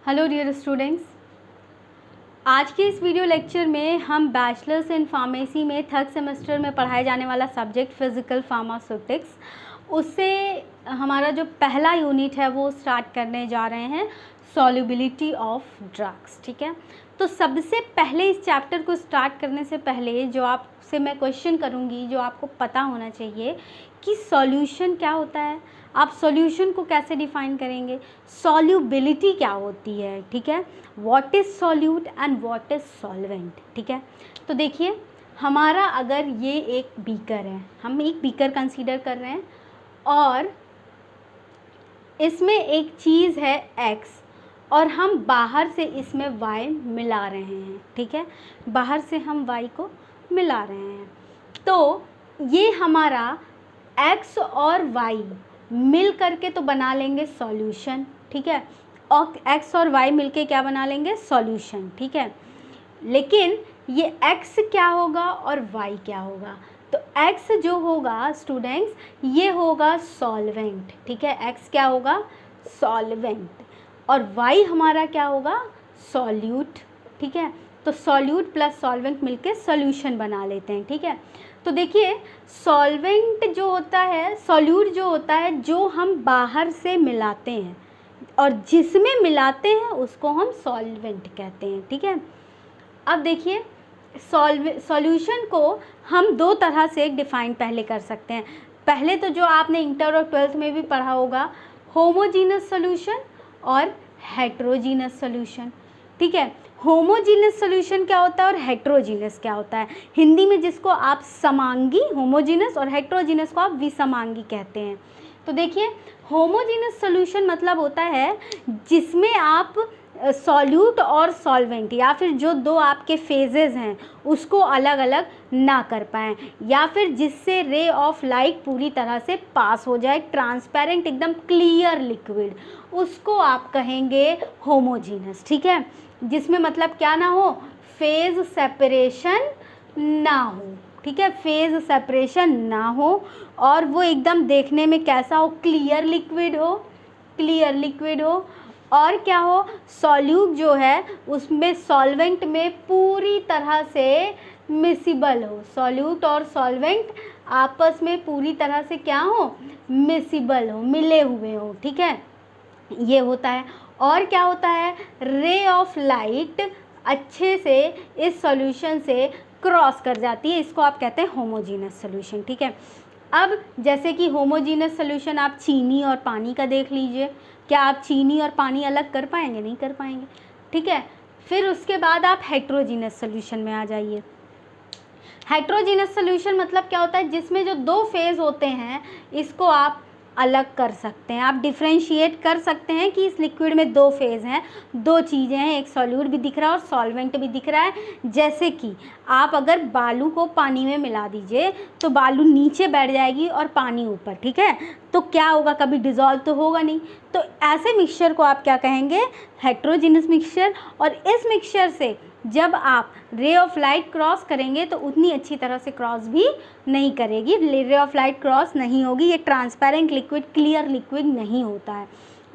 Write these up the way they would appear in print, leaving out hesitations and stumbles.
Hello dear students, आज के इस वीडियो लेक्चर में हम बैचलर्स इन फार्मेसी में थर्ड सेमेस्टर में पढ़ाए जाने वाला सब्जेक्ट फिज़िकल फार्मास्यूटिक्स, उससे हमारा जो पहला यूनिट है वो स्टार्ट करने जा रहे हैं, सॉल्युबिलिटी ऑफ ड्रग्स। ठीक है, तो सबसे पहले इस चैप्टर को स्टार्ट करने से पहले जो आपसे मैं क्वेश्चन करूँगी, जो आपको पता होना चाहिए कि सॉल्यूशन क्या होता है, आप सॉल्यूशन को कैसे डिफ़ाइन करेंगे, सॉल्युबिलिटी क्या होती है। ठीक है, what is solute and what is solvent. ठीक है, तो देखिए हमारा अगर ये एक बीकर है, हम एक बीकर कंसीडर कर रहे हैं और इसमें एक चीज़ है X और हम बाहर से इसमें Y मिला रहे हैं। ठीक है, बाहर से हम Y को मिला रहे हैं, तो ये हमारा X और Y मिल करके तो बना लेंगे सॉल्यूशन। ठीक है, और X और Y मिलके क्या बना लेंगे, सॉल्यूशन। ठीक है, लेकिन ये X क्या होगा और Y क्या होगा, तो X जो होगा स्टूडेंट्स ये होगा सॉल्वेंट। ठीक है, X क्या होगा, सॉल्वेंट, और Y हमारा क्या होगा, सॉल्यूट। ठीक है, तो सॉल्यूट प्लस सॉल्वेंट मिलके सॉल्यूशन बना लेते हैं। ठीक है, तो देखिए सॉल्वेंट जो होता है, सॉल्यूट जो होता है जो हम बाहर से मिलाते हैं और जिसमें मिलाते हैं उसको हम सॉल्वेंट कहते हैं। ठीक है, अब देखिए सॉल्यूशन को हम दो तरह से डिफ़ाइन पहले कर सकते हैं। पहले तो जो आपने इंटर और ट्वेल्थ में भी पढ़ा होगा, होमोजीनस सॉल्यूशन और हेट्रोजीनस सॉल्यूशन। ठीक है, होमोजीनस सॉल्यूशन क्या होता है और हेट्रोजीनस क्या होता है, हिंदी में जिसको आप समांगी होमोजीनस और हेट्रोजीनस को आप विसमांगी कहते हैं। तो देखिए होमोजीनस सॉल्यूशन मतलब होता है जिसमें आप सॉल्यूट और सॉल्वेंट या फिर जो दो आपके फेजेस हैं उसको अलग अलग ना कर पाएँ, या फिर जिससे रे ऑफ लाइट पूरी तरह से पास हो जाए, ट्रांसपेरेंट एकदम क्लियर लिक्विड, उसको आप कहेंगे होमोजीनस। ठीक है, जिसमें मतलब क्या ना हो, फेज सेपरेशन ना हो। ठीक है, फेज सेपरेशन ना हो और वो एकदम देखने में कैसा हो, क्लियर लिक्विड हो, क्लियर लिक्विड हो, और क्या हो, सॉल्यूट जो है उसमें सॉल्वेंट में पूरी तरह से मिसिबल हो, सॉल्यूट और सॉल्वेंट आपस में पूरी तरह से क्या हो, मिसिबल हो, मिले हुए हो। ठीक है, ये होता है। और क्या होता है, रे ऑफ लाइट अच्छे से इस सॉल्यूशन से क्रॉस कर जाती है, इसको आप कहते हैं होमोजीनस सॉल्यूशन। ठीक है, अब जैसे कि होमोजीनस सॉल्यूशन आप चीनी और पानी का देख लीजिए, क्या आप चीनी और पानी अलग कर पाएंगे, नहीं कर पाएंगे। ठीक है, फिर उसके बाद आप हेट्रोजीनस सॉल्यूशन में आ जाइए। हेट्रोजीनस सॉल्यूशन मतलब क्या होता है, जिसमें जो दो फेज़ होते हैं इसको आप अलग कर सकते हैं, आप डिफ्रेंशिएट कर सकते हैं कि इस लिक्विड में दो फेज़ हैं, दो चीज़ें हैं, एक सॉल्यूट भी दिख रहा है और सॉल्वेंट भी दिख रहा है। जैसे कि आप अगर बालू को पानी में मिला दीजिए तो बालू नीचे बैठ जाएगी और पानी ऊपर। ठीक है, तो क्या होगा, कभी डिज़ोल्व तो होगा नहीं, तो ऐसे मिक्सचर को आप क्या कहेंगे, हेट्रोजीनस मिक्सचर। और इस मिक्सचर से जब आप रे ऑफ लाइट क्रॉस करेंगे तो उतनी अच्छी तरह से क्रॉस भी नहीं करेगी, रे ऑफ लाइट क्रॉस नहीं होगी, ये ट्रांसपेरेंट लिक्विड, क्लियर लिक्विड नहीं होता है।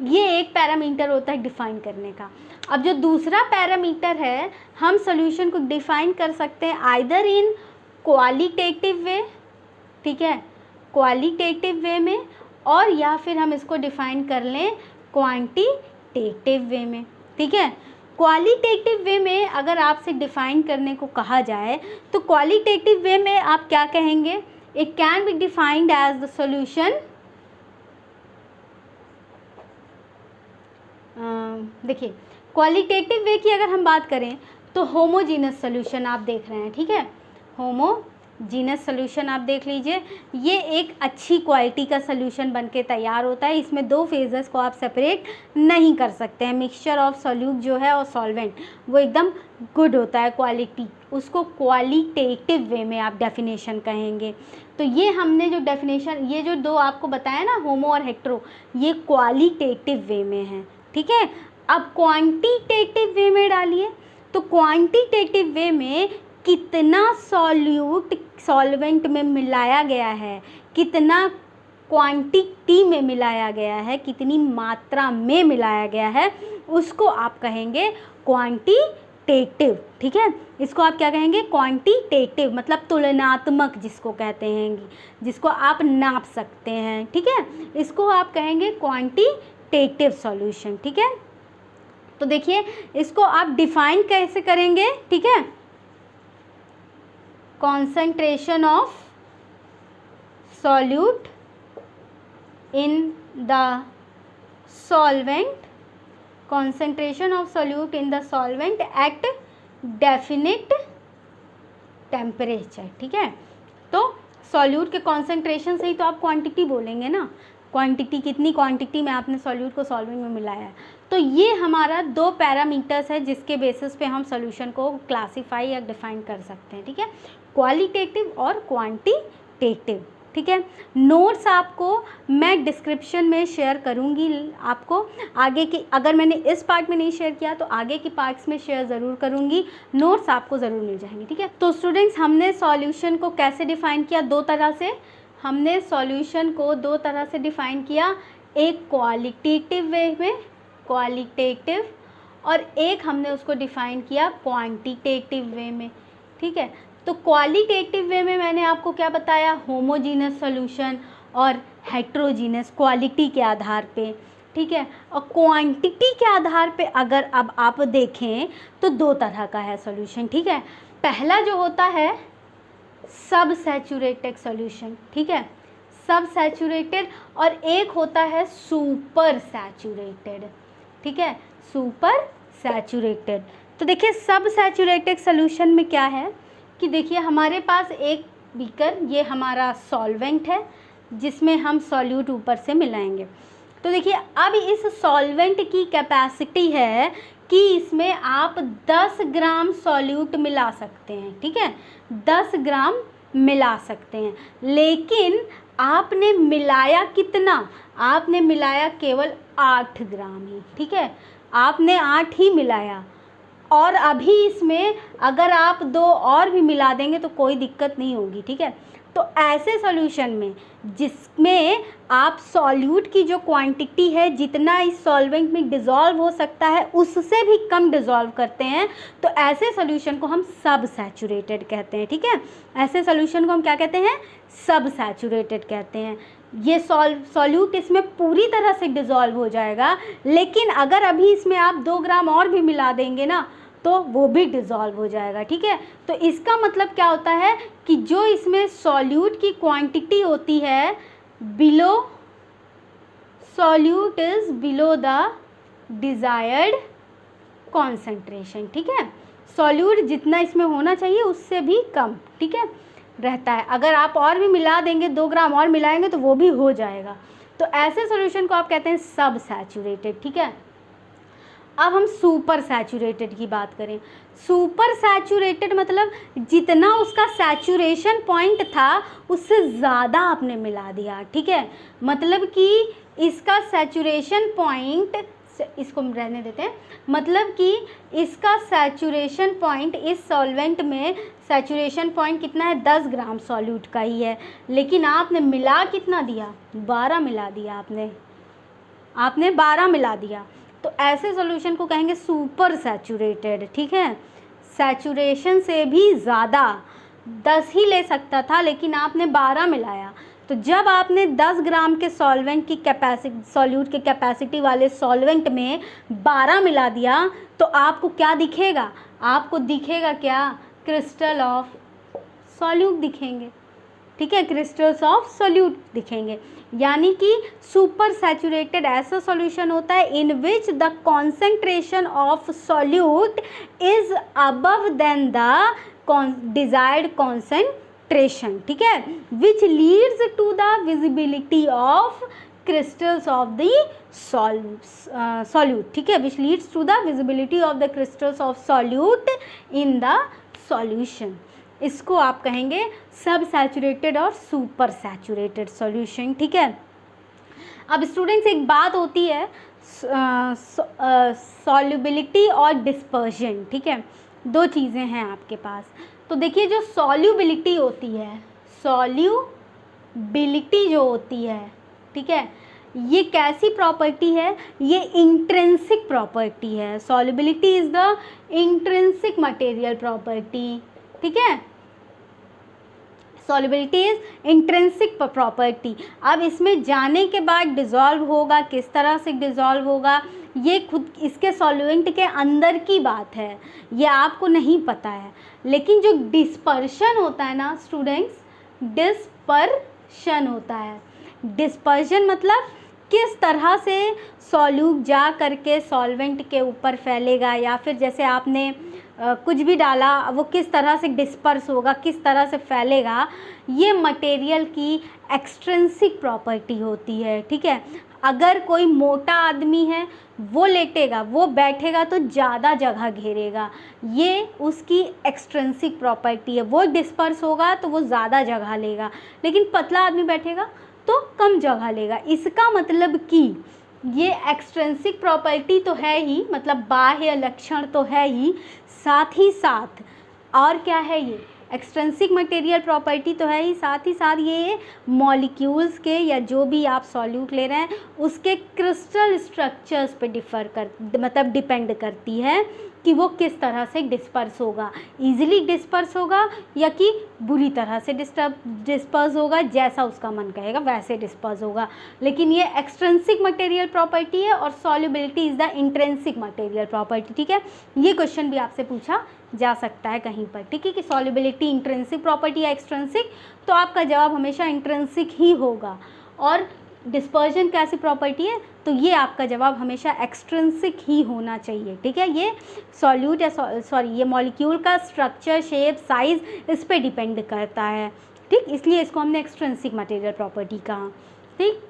ये एक पैरामीटर होता है डिफ़ाइन करने का। अब जो दूसरा पैरामीटर है, हम सॉल्यूशन को डिफ़ाइन कर सकते हैं आइदर इन क्वालिटेटिव वे, ठीक है, क्वालिटेटिव वे में, और या फिर हम इसको डिफ़ाइन कर लें क्वांटिटेटिव वे में। ठीक है, क्वालिटेटिव वे में अगर आपसे डिफ़ाइन करने को कहा जाए तो क्वालिटेटिव वे में आप क्या कहेंगे, it can be defined as the solution. देखिए क्वालिटेटिव वे की अगर हम बात करें तो होमोजीनस सॉल्यूशन आप देख रहे हैं। ठीक है, होमोजीनस सॉल्यूशन आप देख लीजिए, ये एक अच्छी क्वालिटी का सॉल्यूशन बनके तैयार होता है, इसमें दो फेजेस को आप सेपरेट नहीं कर सकते हैं। मिक्सचर ऑफ सॉल्यूट जो है और सॉल्वेंट वो एकदम गुड होता है क्वालिटी, उसको क्वालिटेटिव वे में आप डेफिनेशन कहेंगे। तो ये हमने जो डेफिनेशन, ये जो दो आपको बताया ना, होमो और हेट्रो, ये क्वालिटेटिव वे में है। ठीक है, अब क्वांटिटेटिव वे में डालिए, तो क्वांटिटेटिव वे में कितना सॉल्यूट सॉल्वेंट में मिलाया गया है, कितना क्वांटिटी में मिलाया गया है, कितनी मात्रा में मिलाया गया है, उसको आप कहेंगे क्वांटिटेटिव। ठीक है, इसको आप क्या कहेंगे? क्वांटिटेटिव, मतलब तुलनात्मक जिसको कहते हैं, जिसको आप नाप सकते हैं। ठीक है, इसको आप कहेंगे क्वांटिटेटिव सॉल्यूशन। ठीक है, तो देखिए इसको आप डिफाइन कैसे करेंगे? ठीक है, concentration of solute in the solvent, concentration of solute in the solvent at definite temperature। ठीक है, तो सॉल्यूट के कॉन्सेंट्रेशन से ही तो आप क्वांटिटी बोलेंगे ना, क्वांटिटी, कितनी क्वांटिटी में आपने सॉल्यूट को सॉल्वेंट में मिलाया है। तो ये हमारा दो पैरामीटर्स है जिसके बेसिस पे हम सॉल्यूशन को क्लासीफाई या डिफाइन कर सकते हैं। ठीक है, क्वालिटेटिव और क्वांटिटेटिव। ठीक है, नोट्स आपको मैं डिस्क्रिप्शन में शेयर करूंगी, आपको आगे की, अगर मैंने इस पार्ट में नहीं शेयर किया तो आगे की पार्ट्स में शेयर ज़रूर करूंगी, नोट्स आपको ज़रूर मिल जाएंगे। ठीक है, तो स्टूडेंट्स हमने सॉल्यूशन को कैसे डिफ़ाइन किया? दो तरह से हमने सॉल्यूशन को दो तरह से डिफ़ाइन किया, एक क्वालिटेटिव वे में, क्वालिटेटिव, और एक हमने उसको डिफ़ाइन किया क्वांटिटेटिव वे में। ठीक है, तो क्वालिटेटिव वे में मैंने आपको क्या बताया? होमोजीनस सॉल्यूशन और हेट्रोजीनस, क्वालिटी के आधार पे। ठीक है, और क्वांटिटी के आधार पे अगर अब आप देखें तो दो तरह का है सॉल्यूशन। ठीक है, पहला जो होता है सब सैचुरेटेड सॉल्यूशन। ठीक है, सब सैचुरेटेड, और एक होता है सुपर सैचुरेटेड। ठीक है, सुपर सैचुरेटेड। तो देखिए सब सैचुरेटेड सॉल्यूशन में क्या है कि देखिए हमारे पास एक बीकर, ये हमारा सॉल्वेंट है जिसमें हम सॉल्यूट ऊपर से मिलाएंगे। तो देखिए अब इस सॉल्वेंट की कैपेसिटी है कि इसमें आप 10 ग्राम सॉल्यूट मिला सकते हैं। ठीक है, 10 ग्राम मिला सकते हैं, लेकिन आपने मिलाया कितना? आपने मिलाया केवल 8 ग्राम ही। ठीक है, आपने 8 ही मिलाया, और अभी इसमें अगर आप 2 और भी मिला देंगे तो कोई दिक्कत नहीं होगी। ठीक है, तो ऐसे सॉल्यूशन में जिसमें आप सॉल्यूट की जो क्वांटिटी है, जितना इस सॉल्वेंट में डिज़ोल्व हो सकता है उससे भी कम डिज़ोल्व करते हैं, तो ऐसे सॉल्यूशन को हम सब सैचुरेटेड कहते हैं। ठीक है, ऐसे सॉल्यूशन को हम क्या कहते हैं? सब सैचुरेटेड कहते हैं। ये सॉल्यूट इसमें पूरी तरह से डिज़ोल्व हो जाएगा, लेकिन अगर अभी इसमें आप 2 ग्राम और भी मिला देंगे ना तो वो भी डिज़ोल्व हो जाएगा। ठीक है, तो इसका मतलब क्या होता है कि जो इसमें सॉल्यूट की क्वांटिटी होती है, below, solute is below the desired concentration. ठीक है, सॉल्यूट जितना इसमें होना चाहिए उससे भी कम, ठीक है, रहता है। अगर आप और भी मिला देंगे, 2 ग्राम और मिलाएंगे तो वो भी हो जाएगा। तो ऐसे सॉल्यूशन को आप कहते हैं सब सैचुरेटेड। ठीक है, अब हम सुपर सैचुरेटेड की बात करें। सुपर सैचुरेटेड मतलब जितना उसका सैचुरेशन पॉइंट था उससे ज़्यादा आपने मिला दिया। ठीक है, मतलब कि इसका सैचुरेशन पॉइंट, इसको रहने देते हैं, मतलब कि इसका सैचुरेशन पॉइंट इस सॉल्वेंट में सैचुरेशन पॉइंट कितना है? 10 ग्राम सॉल्यूट का ही है, लेकिन आपने मिला कितना दिया? 12 मिला दिया आपने 12 मिला दिया। तो ऐसे सॉल्यूशन को कहेंगे सुपर सैचुरेटेड। ठीक है, सैचुरेशन से भी ज़्यादा, 10 ही ले सकता था लेकिन आपने 12 मिलाया। तो जब आपने 10 ग्राम के सॉल्वेंट की कैपेसिटी, सॉल्यूट के कैपेसिटी वाले सॉल्वेंट में 12 मिला दिया तो आपको क्या दिखेगा? आपको दिखेगा क्या? क्रिस्टल ऑफ सॉल्यूट दिखेंगे। ठीक है, क्रिस्टल्स ऑफ सॉल्यूट दिखेंगे। यानी कि सुपर सैचुरेटेड ऐसा सॉल्यूशन होता है in which the concentration of solute is above than the desired concentration. ठीक है, which leads to the visibility of crystals of the solute। ठीक है, which leads to the visibility of the crystals of solute in the solution। इसको आप कहेंगे सब saturated और super saturated solution. ठीक है, अब स्टूडेंट्स एक बात होती है सॉल्युबिलिटी और डिस्पर्जन। ठीक है, दो चीज़ें हैं आपके पास। तो देखिए जो सॉल्युबिलिटी होती है, सॉल्युबिलिटी जो होती है ठीक है। ये कैसी प्रॉपर्टी है, ये इंट्रिंसिक प्रॉपर्टी है। Solubility is the intrinsic material property, ठीक है। Solubility is intrinsic property. अब इसमें जाने के बाद डिज़ोल्व होगा, किस तरह से डिज़ोल्व होगा, ये खुद इसके सॉल्वेंट के अंदर की बात है, ये आपको नहीं पता है। लेकिन जो डिस्पर्शन होता है ना स्टूडेंट्स, डिस्पर्शन होता है। डिस्पर्शन मतलब किस तरह से सॉल्यूट जा करके सॉल्वेंट के ऊपर फैलेगा, या फिर जैसे आपने कुछ भी डाला वो किस तरह से डिस्पर्स होगा, किस तरह से फैलेगा, ये मटेरियल की एक्सट्रिंसिक प्रॉपर्टी होती है, ठीक है। अगर कोई मोटा आदमी है, वो लेटेगा, वो बैठेगा तो ज़्यादा जगह घेरेगा, ये उसकी एक्सट्रिंसिक प्रॉपर्टी है। वो डिस्पर्स होगा तो वो ज़्यादा जगह लेगा, लेकिन पतला आदमी बैठेगा तो कम जगह लेगा। इसका मतलब कि ये एक्सट्रिंसिक प्रॉपर्टी तो है ही, मतलब बाह्य लक्षण तो है ही, साथ ही साथ और क्या है, ये एक्सट्रिंसिक मटेरियल प्रॉपर्टी तो है ही, साथ ही साथ ये मॉलिक्यूल्स के या जो भी आप सॉल्यूट ले रहे हैं उसके क्रिस्टल स्ट्रक्चर्स पे मतलब डिपेंड करती है कि वो किस तरह से डिस्पर्स होगा, इजीली डिस्पर्स होगा या कि बुरी तरह से डिस्पर्स होगा, जैसा उसका मन कहेगा वैसे डिस्पर्स होगा। लेकिन ये एक्सट्रिंसिक मटेरियल प्रॉपर्टी है और solubility is the intrinsic material property, ठीक है। ये क्वेश्चन भी आपसे पूछा जा सकता है कहीं पर, ठीक है, कि सॉल्युबिलिटी इंट्रिंसिक प्रॉपर्टी या एक्सट्रिंसिक, तो आपका जवाब हमेशा इंट्रिंसिक ही होगा। और डिस्पर्जन कैसी प्रॉपर्टी है, तो ये आपका जवाब हमेशा एक्सट्रिंसिक ही होना चाहिए, ठीक है। ये सॉल्यूट या ये मॉलिक्यूल का स्ट्रक्चर, शेप, साइज इस पे डिपेंड करता है, ठीक, इसलिए इसको हमने एक्सट्रिंसिक मटेरियल प्रॉपर्टी कहा, ठीक।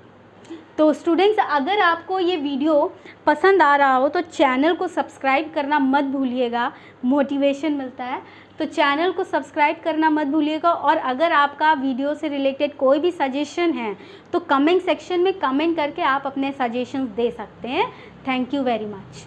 तो स्टूडेंट्स, अगर आपको ये वीडियो पसंद आ रहा हो तो चैनल को सब्सक्राइब करना मत भूलिएगा, मोटिवेशन मिलता है, तो चैनल को सब्सक्राइब करना मत भूलिएगा। और अगर आपका वीडियो से रिलेटेड कोई भी सजेशन है तो कमेंट सेक्शन में कमेंट करके आप अपने सजेशंस दे सकते हैं। Thank you very much.